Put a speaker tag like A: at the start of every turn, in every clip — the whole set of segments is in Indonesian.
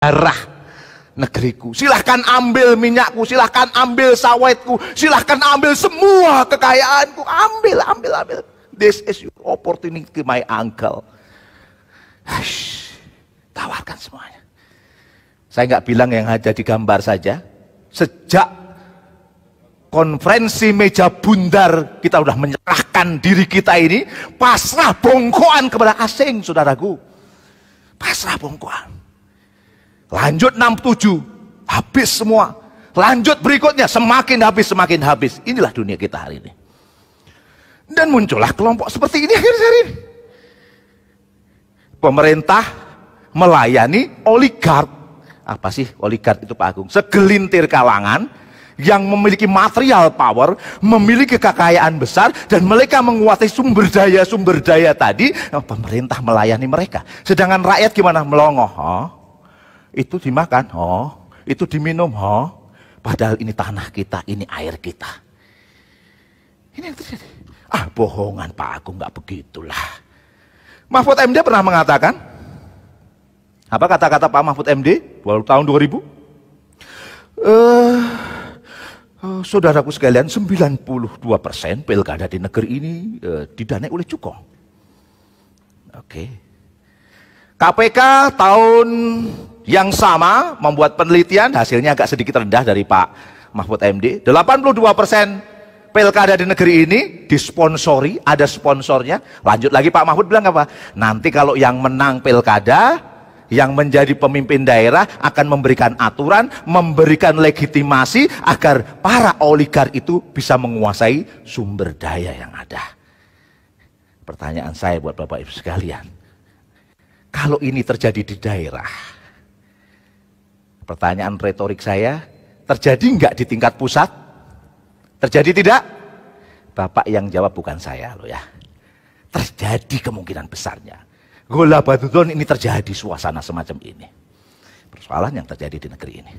A: darah negeriku. Silahkan ambil minyakku, silahkan ambil sawitku, silahkan ambil semua kekayaanku. Ambil. This is your opportunity, my uncle. Tawarkan semuanya. Saya nggak bilang yang ada di gambar saja. Sejak konferensi meja bundar, kita sudah menyerahkan diri kita ini, pasrah bongkoan kepada asing, saudaraku. Pasrah bongkoan. Lanjut 67, habis semua. Lanjut berikutnya, semakin habis. Inilah dunia kita hari ini. Dan muncullah kelompok seperti ini akhir-akhir ini. Pemerintah melayani oligark. Apa sih oligark itu, Pak Agung? Segelintir kalangan yang memiliki material power, memiliki kekayaan besar, dan mereka menguasai sumber daya tadi. Pemerintah melayani mereka. Sedangkan rakyat gimana? Melongoh. Itu dimakan, itu diminum, padahal ini tanah kita, ini air kita. Ini yang terjadi. Bohongan Pak Agung, nggak begitulah. Mahfud MD pernah mengatakan, apa kata-kata Pak Mahfud MD tahun 2000? Saudaraku sekalian, 92% pilkada di negeri ini didanai oleh cukong. Oke. KPK tahun yang sama membuat penelitian, hasilnya agak sedikit rendah dari Pak Mahfud MD. 82% pilkada di negeri ini disponsori, ada sponsornya. Lanjut lagi Pak Mahfud bilang apa? Nanti kalau yang menang pilkada, yang menjadi pemimpin daerah akan memberikan aturan, memberikan legitimasi agar para oligark itu bisa menguasai sumber daya yang ada. Pertanyaan saya buat Bapak Ibu sekalian, kalau ini terjadi di daerah, pertanyaan retorik saya, terjadi nggak di tingkat pusat? Terjadi tidak? Bapak yang jawab, bukan saya loh ya. Terjadi kemungkinan besarnya. Gola Batudon ini terjadi suasana semacam ini. Persoalan yang terjadi di negeri ini.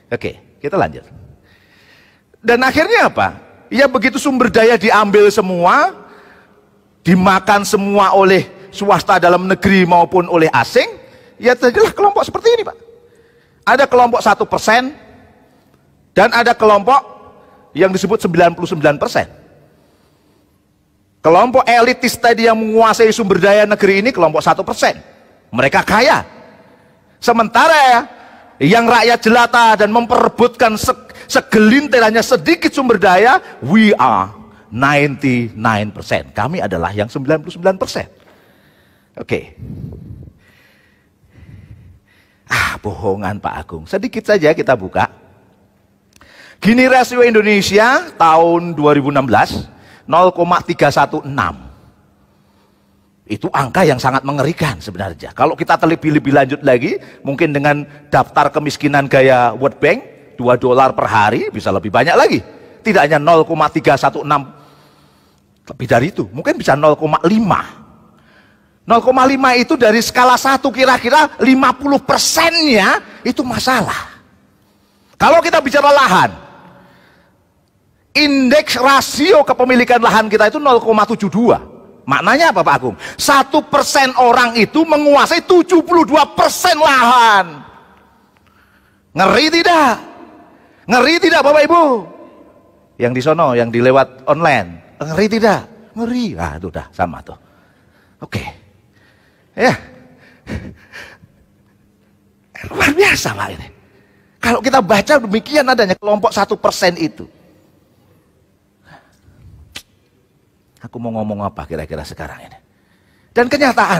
A: Oke, kita lanjut. Dan akhirnya apa? Ya begitu sumber daya diambil semua, dimakan semua oleh swasta dalam negeri maupun oleh asing, ya terjadilah kelompok seperti ini Pak. Ada kelompok 1% dan ada kelompok yang disebut 99%. Kelompok elitis tadi yang menguasai sumber daya negeri ini kelompok 1%. Mereka kaya. Sementara yang rakyat jelata dan memperebutkan segelintir hanya sedikit sumber daya, we are 99%. Kami adalah yang 99%. Oke. Bohongan Pak Agung. Sedikit saja kita buka. Gini rasio Indonesia tahun 2016. 0,316. Itu angka yang sangat mengerikan sebenarnya. Kalau kita lebih lanjut lagi, mungkin dengan daftar kemiskinan gaya World Bank, $2 per hari bisa lebih banyak lagi. Tidak hanya 0,316, lebih dari itu, mungkin bisa 0,5. 0,5 itu dari skala 1 kira-kira 50%-nya itu masalah. Kalau kita bicara lahan, indeks rasio kepemilikan lahan kita itu 0,72. Maknanya apa Pak Agung? 1% orang itu menguasai 72% lahan. Ngeri tidak? Ngeri tidak Bapak Ibu? Yang di sono, yang dilewat online. Ngeri tidak? Ngeri. Itu udah sama tuh. Oke. Ya. Luar biasa Pak ini. Kalau kita baca demikian adanya kelompok 1% itu. Aku mau ngomong apa kira-kira sekarang ini? Dan kenyataan